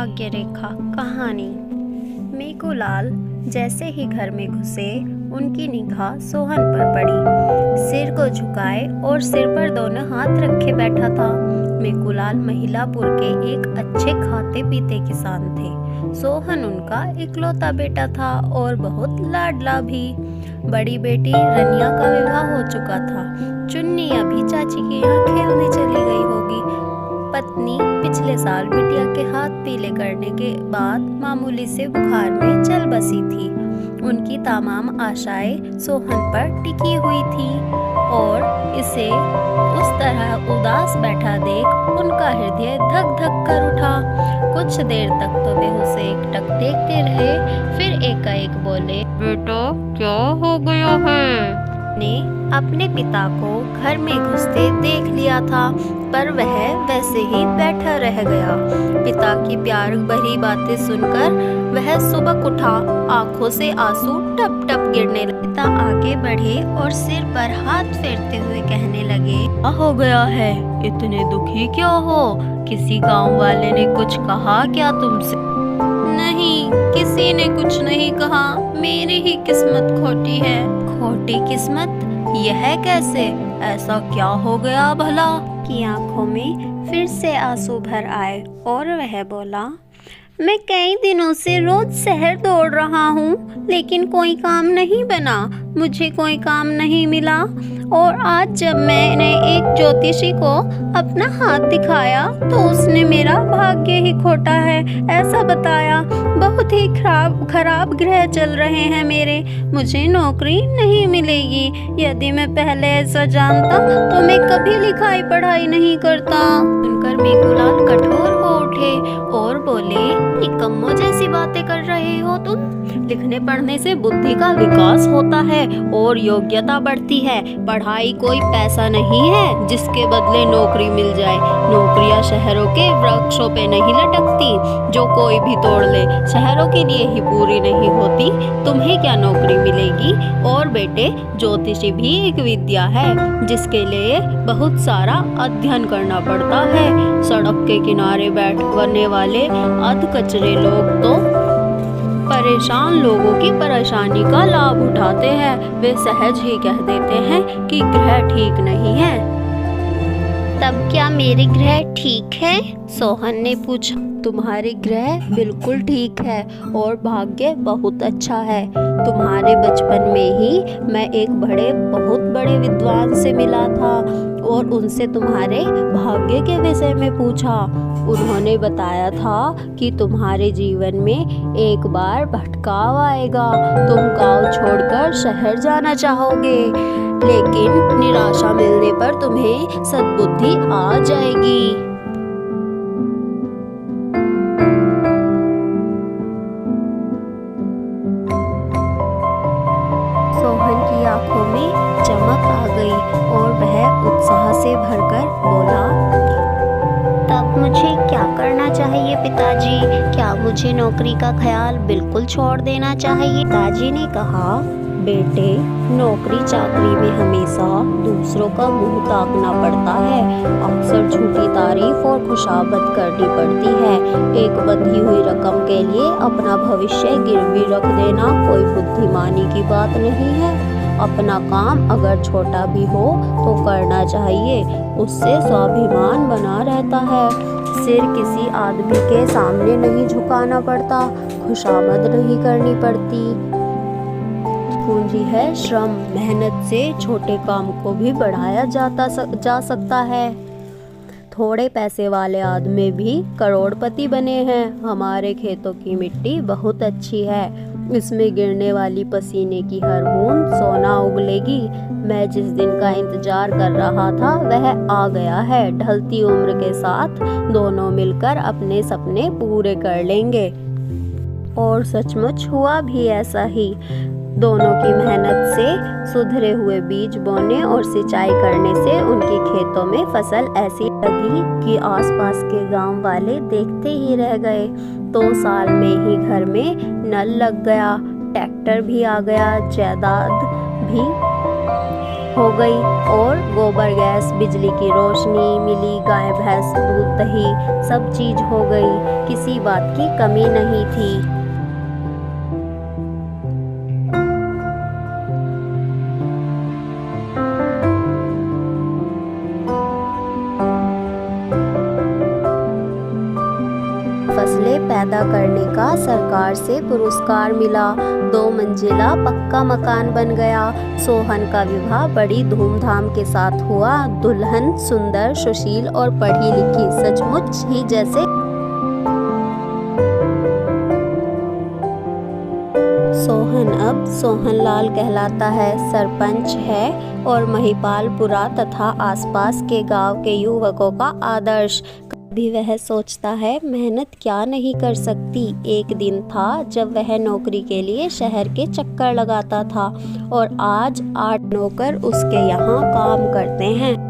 भाग्य रेखा कहानी। मेघूलाल जैसे ही घर में घुसे उनकी निगाह सोहन पर पड़ी। सिर को झुकाए और सिर पर दोनों हाथ रखे बैठा था। मेघूलाल महिलापुर के एक अच्छे खाते पीते किसान थे। सोहन उनका इकलौता बेटा था और बहुत लाडला भी। बड़ी बेटी रनिया का विवाह हो चुका था। चुन्नी अभी चाची के यहाँ खेलने चली गई होगी। पत्नी पिछले साल बिटिया के हाथ पीले करने के बाद मामूली से बुखार में चल बसी थी। उनकी तमाम आशाएं सोहन पर टिकी हुई थी और इसे उस तरह उदास बैठा देख उनका हृदय धक धक कर उठा। कुछ देर तक तो वे उसे एकटक देखते रहे, फिर एकाएक बोले, बेटा क्या हो गया है? ने अपने पिता को घर में घुसते देख लिया था, पर वह वैसे ही बैठा रह गया। पिता की प्यार भरी बातें सुनकर वह सुबह उठा। आंखों से आंसू टप टप गिरने लगे। पिता आगे बढ़े और सिर पर हाथ फेरते हुए कहने लगे, क्या हो गया है? इतने दुखी क्यों हो? किसी गांव वाले ने कुछ कहा क्या तुमसे? नहीं, किसी ने कुछ नहीं कहा। मेरी ही किस्मत खोटी है। खोटी किस्मत? यह कैसे? ऐसा क्या हो गया भला? की आंखों में फिर से आंसू भर आए और वह बोला, मैं कई दिनों से रोज शहर दौड़ रहा हूँ, लेकिन कोई काम नहीं बना। मुझे कोई काम नहीं मिला और आज जब मैंने एक ज्योतिषी को अपना हाथ दिखाया तो उसने मेरा भाग्य ही खोटा है ऐसा बताया। बहुत ही खराब ग्रह चल रहे हैं मेरे। मुझे नौकरी नहीं मिलेगी। यदि मैं पहले ऐसा जानता तो मैं कभी लिखाई पढ़ाई नहीं करता। सुनकर मेघूलाल कठोर हो उठे और बोले, निकम्मों जैसी बातें कर रहे हो तुम। लिखने पढ़ने से बुद्धि का विकास होता है और योग्यता बढ़ती है। पढ़ाई कोई पैसा नहीं है जिसके बदले नौकरी मिल जाए। नौकरियां शहरों के वृक्षों पे नहीं लटकती जो कोई भी तोड़ ले। शहरों के लिए ही पूरी नहीं होती। तुम्हें क्या नौकरी मिलेगी? और बेटे, ज्योतिषी भी एक विद्या है जिसके लिए बहुत सारा अध्ययन करना पड़ता है। सड़क के किनारे बैठने वाले अधकचरे लोग तो परेशान लोगों की परेशानी का लाभ उठाते हैं। वे सहज ही कह देते हैं कि ग्रह ठीक नहीं है। तब क्या मेरे ग्रह ठीक है? सोहन ने पूछा। तुम्हारे ग्रह बिल्कुल ठीक है और भाग्य बहुत अच्छा है। तुम्हारे बचपन में ही मैं एक बहुत बड़े विद्वान से मिला था और उनसे तुम्हारे भाग्य के विषय में पूछा। उन्होंने बताया था कि तुम्हारे जीवन में एक बार भटकाव आएगा। तुम गांव छोड़कर शहर जाना चाहोगे, लेकिन निराशा मिलने पर तुम्हें सद्बुद्धि आ जाएगी। सोहन की आंखों में चमक आ गई और वह उत्साह से भरकर बोला, तब मुझे क्या करना चाहिए पिताजी? क्या मुझे नौकरी का ख्याल बिल्कुल छोड़ देना चाहिए? पिताजी ने कहा, बेटे, नौकरी चाकरी में हमेशा दूसरों का मुंह ताकना पड़ता है। अक्सर झूठी तारीफ और खुशामद करनी पड़ती है। एक बंधी हुई रकम के लिए अपना भविष्य गिरवी रख देना कोई बुद्धिमानी की बात नहीं है। अपना काम अगर छोटा भी हो तो करना चाहिए, उससे स्वाभिमान बना रहता है। सिर किसी आदमी के सामने नहीं झुकाना पड़ता, खुशामद नहीं करनी पड़ती। पूंजी है श्रम, मेहनत से छोटे काम को भी बढ़ाया जा सकता है। थोड़े पैसे वाले आदमी भी करोड़पति बने हैं। हमारे खेतों की मिट्टी बहुत अच्छी है। इसमें गिरने वाली पसीने की हर बूंद सोना उगलेगी। मैं जिस दिन का इंतजार कर रहा था वह आ गया है। ढलती उम्र के साथ दोनों मिलकर अपने सपने पूरे कर लेंगे। और सचमुच हुआ भी ऐसा ही। दोनों की मेहनत से सुधरे हुए बीज बोने और सिंचाई करने से उनके खेतों में फसल ऐसी लगी कि आसपास के गांव वाले देखते ही रह गए। 2 साल में ही घर में नल लग गया, ट्रैक्टर भी आ गया, जायदाद भी हो गई और गोबर गैस, बिजली की रोशनी मिली, गाय भैंस दूध दही सब चीज हो गई, किसी बात की कमी नहीं थी। फसलें पैदा करने का सरकार से पुरस्कार मिला, 2 मंजिला पक्का मकान बन गया। सोहन का विवाह बड़ी धूमधाम के साथ हुआ। दुल्हन सुंदर, सुशील और पढ़ी लिखी, सचमुच ही जैसे सोहन अब सोहनलाल कहलाता है, सरपंच है और महिपालपुरा तथा आसपास के गांव के युवकों का आदर्श। कभी वह सोचता है मेहनत क्या नहीं कर सकती। एक दिन था जब वह नौकरी के लिए शहर के चक्कर लगाता था और आज 8 नौकर उसके यहाँ काम करते हैं।